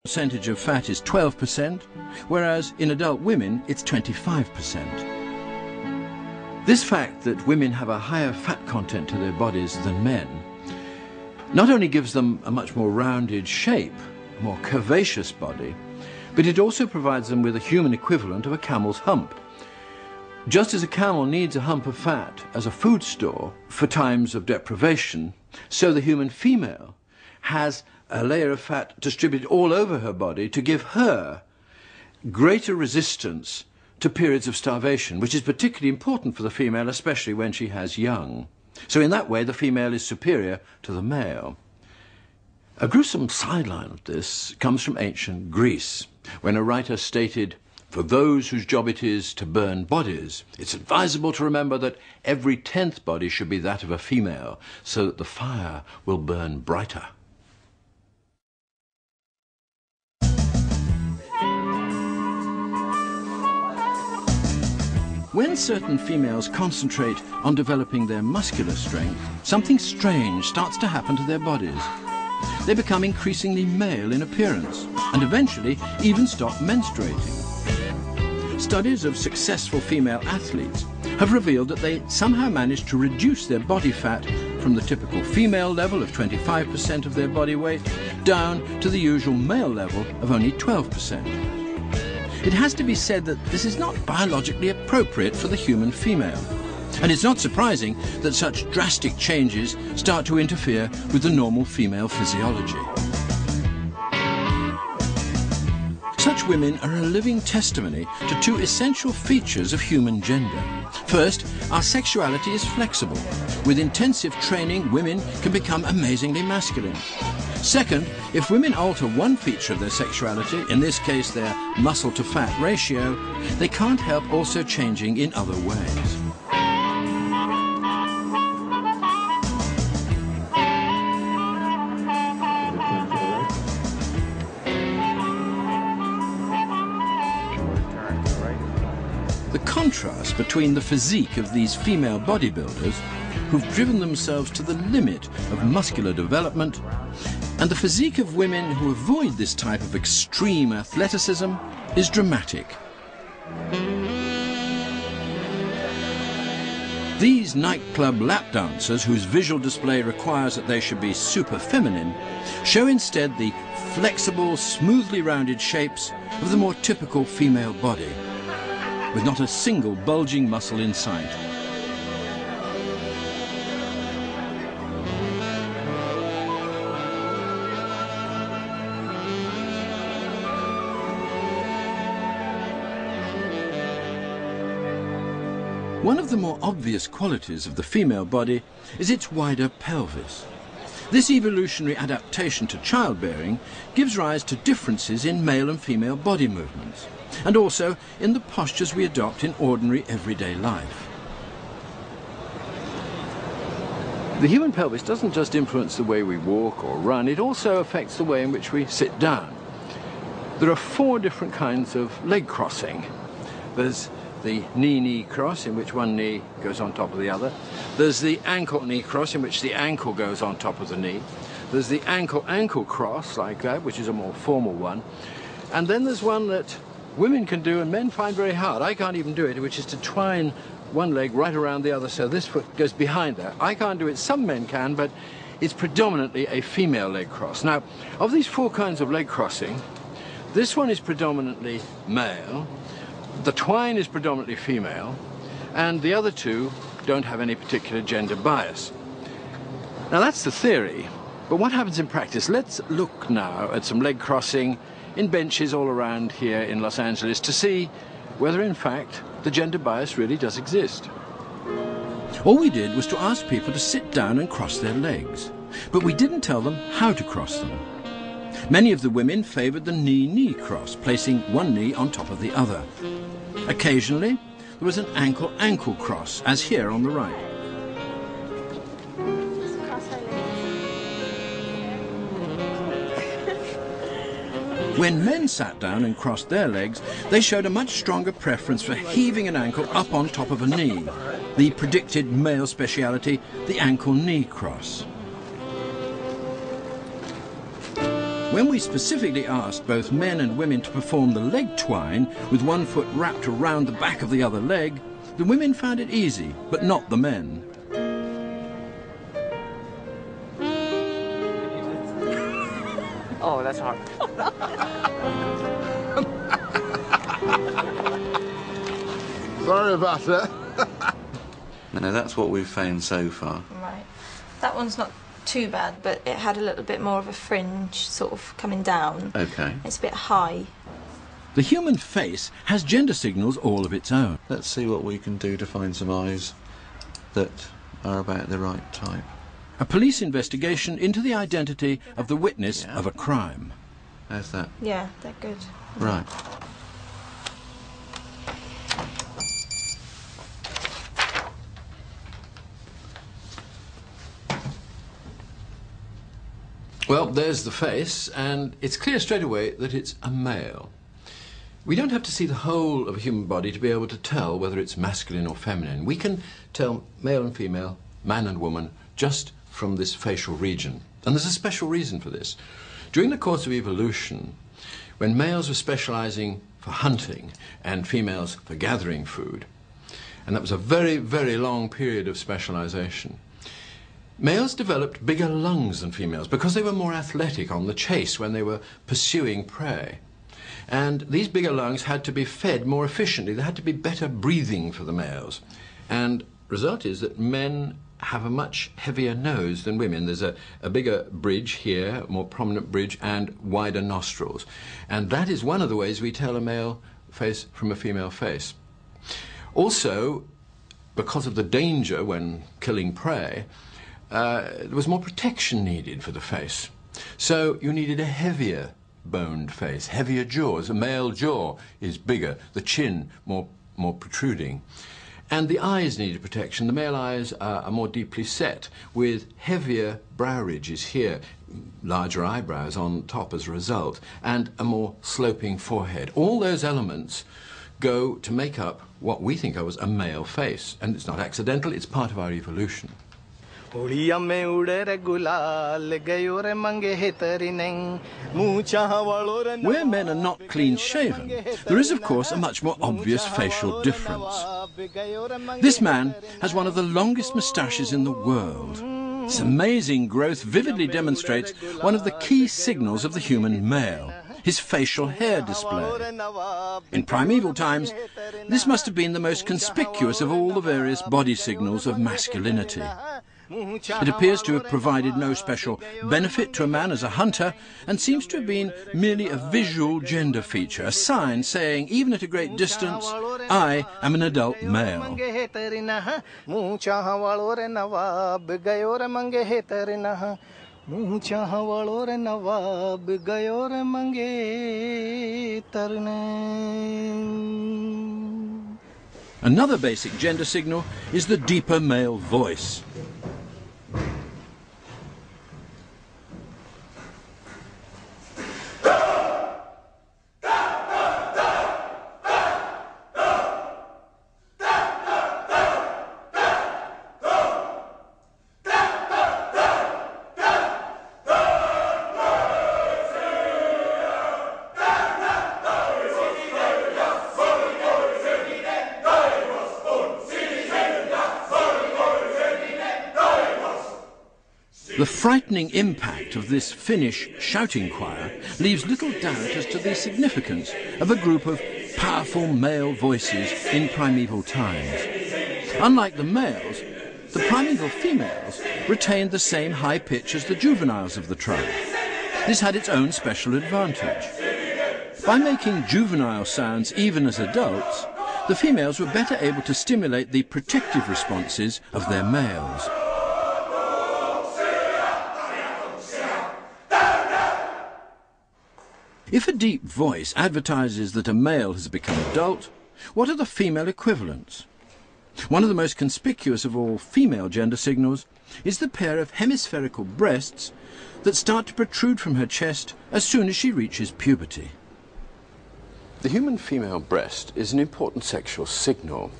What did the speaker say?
percentage of fat is 12%, whereas in adult women it's 25%. This fact that women have a higher fat content to their bodies than men not only gives them a much more rounded shape, a more curvaceous body, but it also provides them with a human equivalent of a camel's hump. Just as a camel needs a hump of fat as a food store for times of deprivation, so the human female has a layer of fat distributed all over her body to give her greater resistance to periods of starvation, which is particularly important for the female, especially when she has young. So in that way, the female is superior to the male. A gruesome sideline of this comes from ancient Greece, when a writer stated, "For those whose job it is to burn bodies, it's advisable to remember that every 10th body should be that of a female, so that the fire will burn brighter." When certain females concentrate on developing their muscular strength, something strange starts to happen to their bodies. They become increasingly male in appearance and eventually even stop menstruating. Studies of successful female athletes have revealed that they somehow manage to reduce their body fat from the typical female level of 25% of their body weight down to the usual male level of only 12%. It has to be said that this is not biologically appropriate for the human female. And it's not surprising that such drastic changes start to interfere with the normal female physiology. Such women are a living testimony to two essential features of human gender. First, our sexuality is flexible. With intensive training, women can become amazingly masculine. Second, if women alter one feature of their sexuality, in this case their muscle-to-fat ratio, they can't help also changing in other ways. The contrast between the physique of these female bodybuilders, who've driven themselves to the limit of muscular development, and the physique of women who avoid this type of extreme athleticism is dramatic. These nightclub lap dancers, whose visual display requires that they should be super feminine, show instead the flexible, smoothly rounded shapes of the more typical female body, with not a single bulging muscle in sight. One of the more obvious qualities of the female body is its wider pelvis. This evolutionary adaptation to childbearing gives rise to differences in male and female body movements, and also in the postures we adopt in ordinary everyday life. The human pelvis doesn't just influence the way we walk or run, it also affects the way in which we sit down. There are 4 different kinds of leg crossing. There's the knee-knee cross, in which one knee goes on top of the other. There's the ankle-knee cross, in which the ankle goes on top of the knee. There's the ankle-ankle cross, like that, which is a more formal one. And then there's one that women can do and men find very hard. I can't even do it, which is to twine one leg right around the other so this foot goes behind that. I can't do it. Some men can, but it's predominantly a female leg cross. Now, of these 4 kinds of leg crossing, this one is predominantly male. The twine is predominantly female, and the other 2 don't have any particular gender bias. Now that's the theory, but what happens in practice? Let's look now at some leg crossing in benches all around here in Los Angeles to see whether in fact the gender bias really does exist. All we did was to ask people to sit down and cross their legs, but we didn't tell them how to cross them. Many of the women favoured the knee-knee cross, placing one knee on top of the other. Occasionally, there was an ankle-ankle cross, as here on the right. When men sat down and crossed their legs, they showed a much stronger preference for heaving an ankle up on top of a knee, the predicted male speciality, the ankle-knee cross. When we specifically asked both men and women to perform the leg twine with one foot wrapped around the back of the other leg, the women found it easy, but not the men. Oh, that's hard. Sorry about that. No, that's what we've found so far. Right. That one's not too bad, but it had a little bit more of a fringe sort of coming down. Okay. It's a bit high. The human face has gender signals all of its own. Let's see what we can do to find some eyes that are about the right type. A police investigation into the identity of the witness of a crime. How's that? Yeah, they're good. Right. Well, there's the face, and it's clear straight away that it's a male. We don't have to see the whole of a human body to be able to tell whether it's masculine or feminine. We can tell male and female, man and woman, just from this facial region. And there's a special reason for this. During the course of evolution, when males were specializing for hunting and females for gathering food, and that was a very, very long period of specialization, males developed bigger lungs than females because they were more athletic on the chase when they were pursuing prey. And these bigger lungs had to be fed more efficiently. There had to be better breathing for the males. And the result is that men have a much heavier nose than women. There's a bigger bridge here, a more prominent bridge, and wider nostrils. And that is one of the ways we tell a male face from a female face. Also, because of the danger when killing prey, there was more protection needed for the face. So you needed a heavier boned face, heavier jaws. A male jaw is bigger, the chin more protruding. And the eyes needed protection. The male eyes are more deeply set, with heavier brow ridges here, larger eyebrows on top as a result, and a more sloping forehead. All those elements go to make up what we think of as a male face. And it's not accidental, it's part of our evolution. Where men are not clean-shaven, there is, of course, a much more obvious facial difference. This man has one of the longest moustaches in the world. This amazing growth vividly demonstrates one of the key signals of the human male, his facial hair display. In primeval times, this must have been the most conspicuous of all the various body signals of masculinity. It appears to have provided no special benefit to a man as a hunter, and seems to have been merely a visual gender feature, a sign saying, even at a great distance, I am an adult male. Another basic gender signal is the deeper male voice. The frightening impact of this Finnish shouting choir leaves little doubt as to the significance of a group of powerful male voices in primeval times. Unlike the males, the primeval females retained the same high pitch as the juveniles of the tribe. This had its own special advantage. By making juvenile sounds even as adults, the females were better able to stimulate the protective responses of their males. If a deep voice advertises that a male has become adult, what are the female equivalents? One of the most conspicuous of all female gender signals is the pair of hemispherical breasts that start to protrude from her chest as soon as she reaches puberty. The human female breast is an important sexual signal.